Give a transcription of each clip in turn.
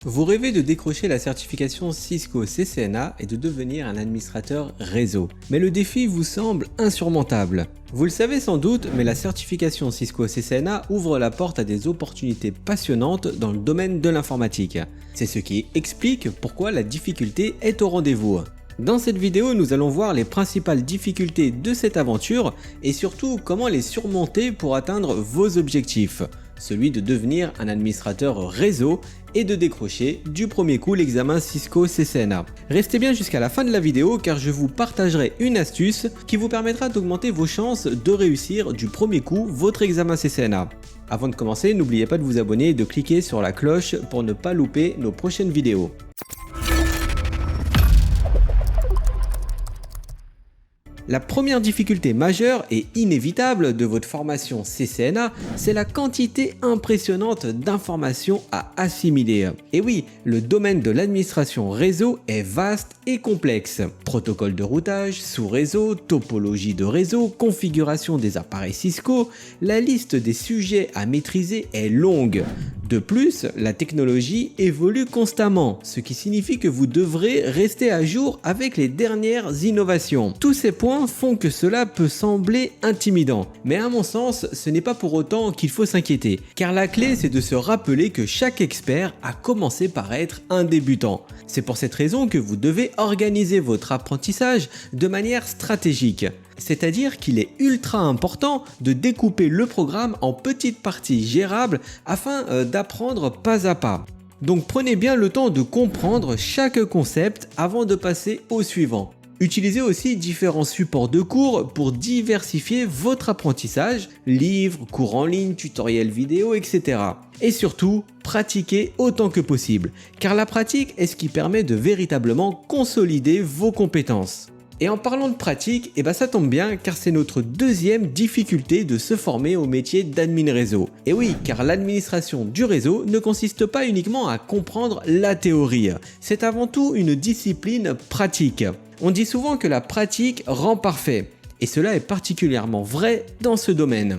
Vous rêvez de décrocher la certification Cisco CCNA et de devenir un administrateur réseau. Mais le défi vous semble insurmontable. Vous le savez sans doute, mais la certification Cisco CCNA ouvre la porte à des opportunités passionnantes dans le domaine de l'informatique. C'est ce qui explique pourquoi la difficulté est au rendez-vous. Dans cette vidéo, nous allons voir les principales difficultés de cette aventure et surtout comment les surmonter pour atteindre vos objectifs, celui de devenir un administrateur réseau et de décrocher du premier coup l'examen Cisco CCNA. Restez bien jusqu'à la fin de la vidéo car je vous partagerai une astuce qui vous permettra d'augmenter vos chances de réussir du premier coup votre examen CCNA. Avant de commencer, n'oubliez pas de vous abonner et de cliquer sur la cloche pour ne pas louper nos prochaines vidéos. La première difficulté majeure et inévitable de votre formation CCNA, c'est la quantité impressionnante d'informations à assimiler. Et oui, le domaine de l'administration réseau est vaste et complexe. Protocole de routage, sous-réseau, topologie de réseau, configuration des appareils Cisco, la liste des sujets à maîtriser est longue. De plus, la technologie évolue constamment, ce qui signifie que vous devrez rester à jour avec les dernières innovations. Tous ces points font que cela peut sembler intimidant, mais à mon sens, ce n'est pas pour autant qu'il faut s'inquiéter, car la clé c'est de se rappeler que chaque expert a commencé par être un débutant. C'est pour cette raison que vous devez organiser votre apprentissage de manière stratégique. C'est-à-dire qu'il est ultra important de découper le programme en petites parties gérables afin d'apprendre pas à pas. Donc prenez bien le temps de comprendre chaque concept avant de passer au suivant. Utilisez aussi différents supports de cours pour diversifier votre apprentissage, livres, cours en ligne, tutoriels vidéo, etc. Et surtout, pratiquez autant que possible, car la pratique est ce qui permet de véritablement consolider vos compétences. Et en parlant de pratique, ça tombe bien car c'est notre deuxième difficulté de se former au métier d'admin réseau. Et oui, car l'administration du réseau ne consiste pas uniquement à comprendre la théorie, c'est avant tout une discipline pratique. On dit souvent que la pratique rend parfait, et cela est particulièrement vrai dans ce domaine.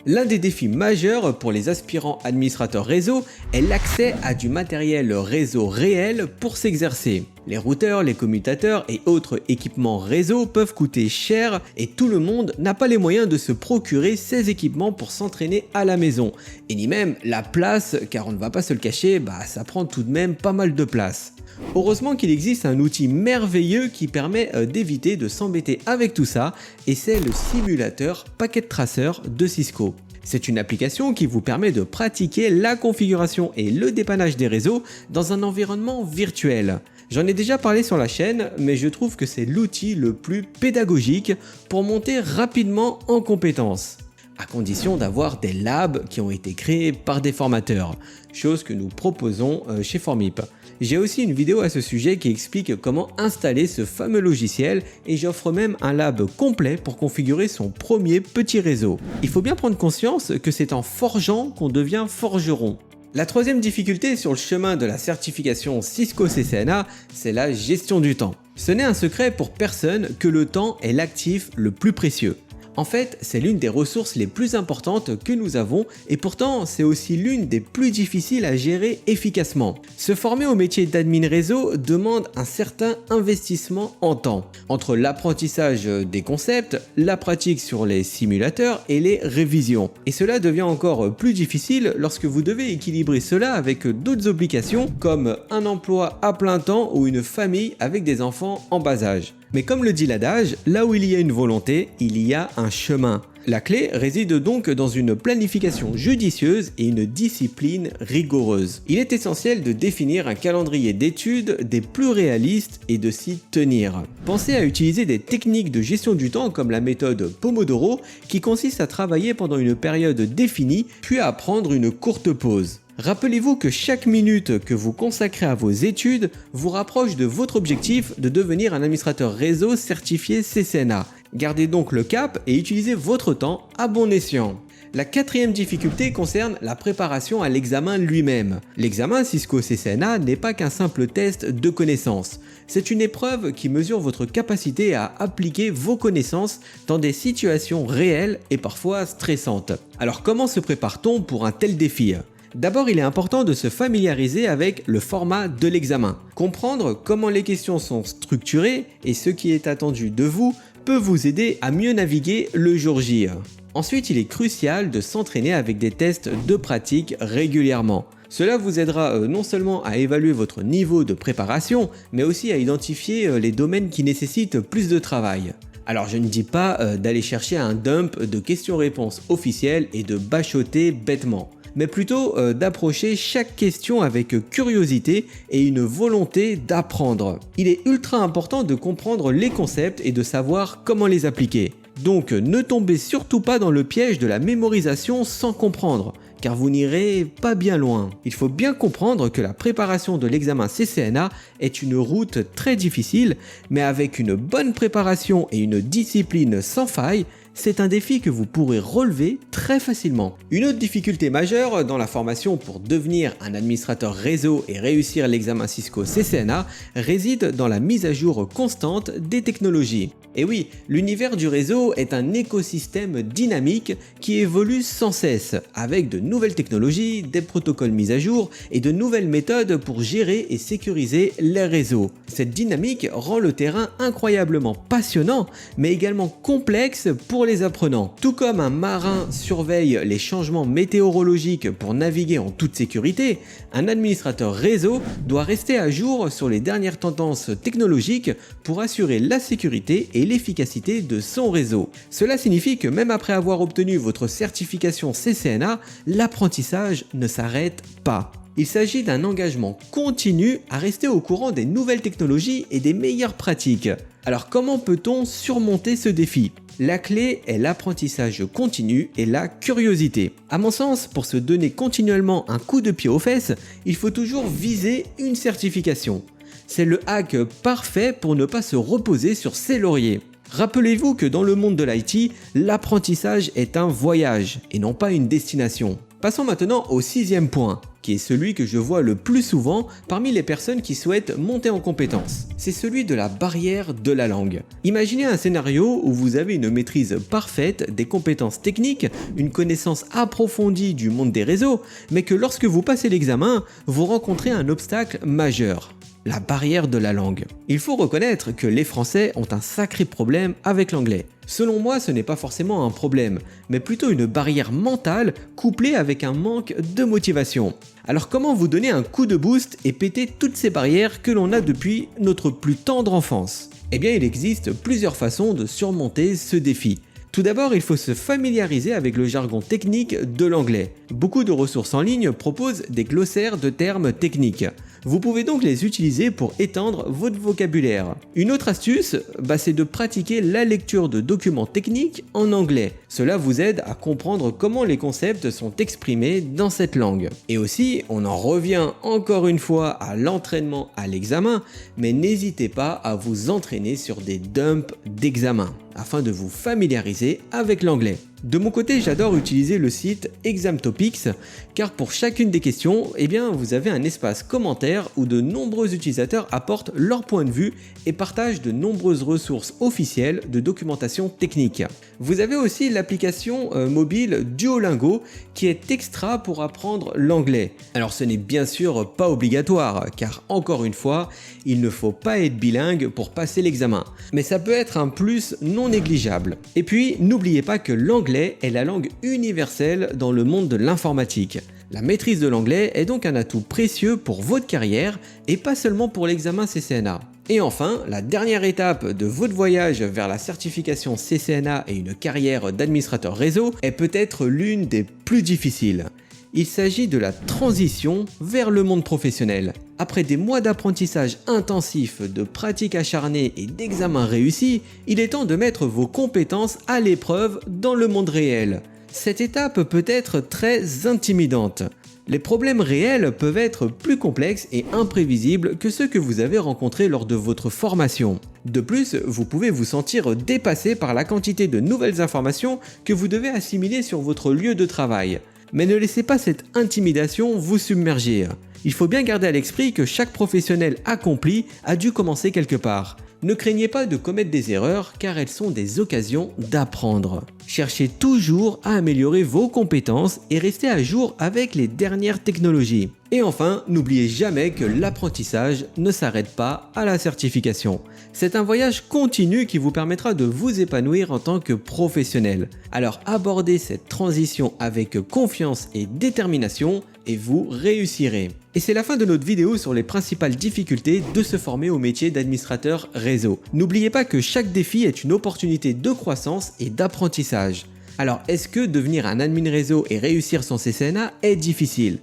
L'un des défis majeurs pour les aspirants administrateurs réseau est l'accès à du matériel réseau réel pour s'exercer. Les routeurs, les commutateurs et autres équipements réseau peuvent coûter cher et tout le monde n'a pas les moyens de se procurer ces équipements pour s'entraîner à la maison. Et ni même la place, car on ne va pas se le cacher, ça prend tout de même pas mal de place. Heureusement qu'il existe un outil merveilleux qui permet d'éviter de s'embêter avec tout ça et c'est le simulateur Packet Tracer de Cisco. C'est une application qui vous permet de pratiquer la configuration et le dépannage des réseaux dans un environnement virtuel. J'en ai déjà parlé sur la chaîne, mais je trouve que c'est l'outil le plus pédagogique pour monter rapidement en compétences, à condition d'avoir des labs qui ont été créés par des formateurs, chose que nous proposons chez Formip. J'ai aussi une vidéo à ce sujet qui explique comment installer ce fameux logiciel et j'offre même un lab complet pour configurer son premier petit réseau. Il faut bien prendre conscience que c'est en forgeant qu'on devient forgeron. La troisième difficulté sur le chemin de la certification Cisco CCNA, c'est la gestion du temps. Ce n'est un secret pour personne que le temps est l'actif le plus précieux. En fait, c'est l'une des ressources les plus importantes que nous avons et pourtant c'est aussi l'une des plus difficiles à gérer efficacement. Se former au métier d'admin réseau demande un certain investissement en temps, entre l'apprentissage des concepts, la pratique sur les simulateurs et les révisions. Et cela devient encore plus difficile lorsque vous devez équilibrer cela avec d'autres obligations comme un emploi à plein temps ou une famille avec des enfants en bas âge. Mais comme le dit l'adage, là où il y a une volonté, il y a un chemin. La clé réside donc dans une planification judicieuse et une discipline rigoureuse. Il est essentiel de définir un calendrier d'études des plus réalistes et de s'y tenir. Pensez à utiliser des techniques de gestion du temps comme la méthode Pomodoro qui consiste à travailler pendant une période définie puis à prendre une courte pause. Rappelez-vous que chaque minute que vous consacrez à vos études vous rapproche de votre objectif de devenir un administrateur réseau certifié CCNA. Gardez donc le cap et utilisez votre temps à bon escient. La quatrième difficulté concerne la préparation à l'examen lui-même. L'examen Cisco CCNA n'est pas qu'un simple test de connaissances. C'est une épreuve qui mesure votre capacité à appliquer vos connaissances dans des situations réelles et parfois stressantes. Alors comment se prépare-t-on pour un tel défi ? D'abord, il est important de se familiariser avec le format de l'examen. Comprendre comment les questions sont structurées et ce qui est attendu de vous peut vous aider à mieux naviguer le jour J. Ensuite, il est crucial de s'entraîner avec des tests de pratique régulièrement. Cela vous aidera non seulement à évaluer votre niveau de préparation, mais aussi à identifier les domaines qui nécessitent plus de travail. Alors je ne dis pas d'aller chercher un dump de questions-réponses officielles et de bachoter bêtement, mais plutôt d'approcher chaque question avec curiosité et une volonté d'apprendre. Il est ultra important de comprendre les concepts et de savoir comment les appliquer. Donc ne tombez surtout pas dans le piège de la mémorisation sans comprendre, car vous n'irez pas bien loin. Il faut bien comprendre que la préparation de l'examen CCNA est une route très difficile, mais avec une bonne préparation et une discipline sans faille, c'est un défi que vous pourrez relever très facilement. Une autre difficulté majeure dans la formation pour devenir un administrateur réseau et réussir l'examen Cisco CCNA réside dans la mise à jour constante des technologies. Et oui, l'univers du réseau est un écosystème dynamique qui évolue sans cesse, avec de nouvelles technologies, des protocoles mis à jour et de nouvelles méthodes pour gérer et sécuriser les réseaux. Cette dynamique rend le terrain incroyablement passionnant, mais également complexe pour les apprenants. Tout comme un marin surveille les changements météorologiques pour naviguer en toute sécurité, un administrateur réseau doit rester à jour sur les dernières tendances technologiques pour assurer la sécurité et l'efficacité de son réseau. Cela signifie que même après avoir obtenu votre certification CCNA, l'apprentissage ne s'arrête pas. Il s'agit d'un engagement continu à rester au courant des nouvelles technologies et des meilleures pratiques. Alors comment peut-on surmonter ce défi ? La clé est l'apprentissage continu et la curiosité. À mon sens, pour se donner continuellement un coup de pied aux fesses, il faut toujours viser une certification. C'est le hack parfait pour ne pas se reposer sur ses lauriers. Rappelez-vous que dans le monde de l'IT, l'apprentissage est un voyage et non pas une destination. Passons maintenant au 6e point, qui est celui que je vois le plus souvent parmi les personnes qui souhaitent monter en compétences. C'est celui de la barrière de la langue. Imaginez un scénario où vous avez une maîtrise parfaite des compétences techniques, une connaissance approfondie du monde des réseaux, mais que lorsque vous passez l'examen, vous rencontrez un obstacle majeur. La barrière de la langue. Il faut reconnaître que les Français ont un sacré problème avec l'anglais. Selon moi, ce n'est pas forcément un problème, mais plutôt une barrière mentale couplée avec un manque de motivation. Alors comment vous donner un coup de boost et péter toutes ces barrières que l'on a depuis notre plus tendre enfance ? Eh bien, il existe plusieurs façons de surmonter ce défi. Tout d'abord, il faut se familiariser avec le jargon technique de l'anglais. Beaucoup de ressources en ligne proposent des glossaires de termes techniques. Vous pouvez donc les utiliser pour étendre votre vocabulaire. Une autre astuce, c'est de pratiquer la lecture de documents techniques en anglais. Cela vous aide à comprendre comment les concepts sont exprimés dans cette langue. Et aussi, on en revient encore une fois à l'entraînement à l'examen, mais n'hésitez pas à vous entraîner sur des dumps d'examen afin de vous familiariser avec l'anglais. De mon côté, j'adore utiliser le site Exam Topics car pour chacune des questions, vous avez un espace commentaire où de nombreux utilisateurs apportent leur point de vue et partagent de nombreuses ressources officielles de documentation technique. Vous avez aussi l'application mobile Duolingo qui est extra pour apprendre l'anglais. Alors ce n'est bien sûr pas obligatoire car encore une fois, il ne faut pas être bilingue pour passer l'examen. Mais ça peut être un plus non négligeable. Et puis, n'oubliez pas que l'anglais est la langue universelle dans le monde de l'informatique. La maîtrise de l'anglais est donc un atout précieux pour votre carrière et pas seulement pour l'examen CCNA. Et enfin, la dernière étape de votre voyage vers la certification CCNA et une carrière d'administrateur réseau est peut-être l'une des plus difficiles. Il s'agit de la transition vers le monde professionnel. Après des mois d'apprentissage intensif, de pratiques acharnées et d'examens réussis, il est temps de mettre vos compétences à l'épreuve dans le monde réel. Cette étape peut être très intimidante. Les problèmes réels peuvent être plus complexes et imprévisibles que ceux que vous avez rencontrés lors de votre formation. De plus, vous pouvez vous sentir dépassé par la quantité de nouvelles informations que vous devez assimiler sur votre lieu de travail. Mais ne laissez pas cette intimidation vous submerger. Il faut bien garder à l'esprit que chaque professionnel accompli a dû commencer quelque part. Ne craignez pas de commettre des erreurs car elles sont des occasions d'apprendre. Cherchez toujours à améliorer vos compétences et restez à jour avec les dernières technologies. Et enfin, n'oubliez jamais que l'apprentissage ne s'arrête pas à la certification. C'est un voyage continu qui vous permettra de vous épanouir en tant que professionnel. Alors abordez cette transition avec confiance et détermination et vous réussirez. Et c'est la fin de notre vidéo sur les principales difficultés de se former au métier d'administrateur réseau. N'oubliez pas que chaque défi est une opportunité de croissance et d'apprentissage. Alors est-ce que devenir un admin réseau et réussir son CCNA est difficile?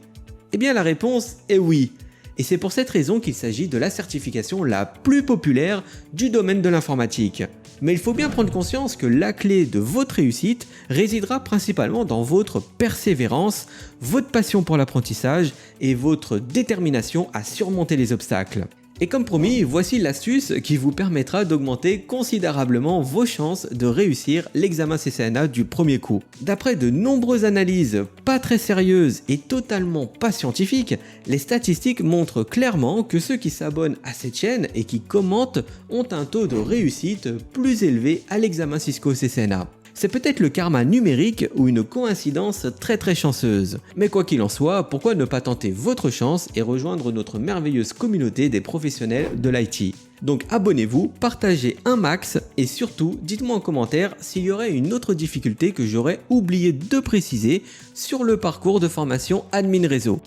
Eh bien la réponse est oui. Et c'est pour cette raison qu'il s'agit de la certification la plus populaire du domaine de l'informatique. Mais il faut bien prendre conscience que la clé de votre réussite résidera principalement dans votre persévérance, votre passion pour l'apprentissage et votre détermination à surmonter les obstacles. Et comme promis, voici l'astuce qui vous permettra d'augmenter considérablement vos chances de réussir l'examen CCNA du premier coup. D'après de nombreuses analyses pas très sérieuses et totalement pas scientifiques, les statistiques montrent clairement que ceux qui s'abonnent à cette chaîne et qui commentent ont un taux de réussite plus élevé à l'examen Cisco CCNA. C'est peut-être le karma numérique ou une coïncidence très chanceuse. Mais quoi qu'il en soit, pourquoi ne pas tenter votre chance et rejoindre notre merveilleuse communauté des professionnels de l'IT? Donc abonnez-vous, partagez un max et surtout dites-moi en commentaire s'il y aurait une autre difficulté que j'aurais oublié de préciser sur le parcours de formation admin réseau.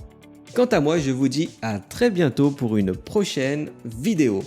Quant à moi, je vous dis à très bientôt pour une prochaine vidéo.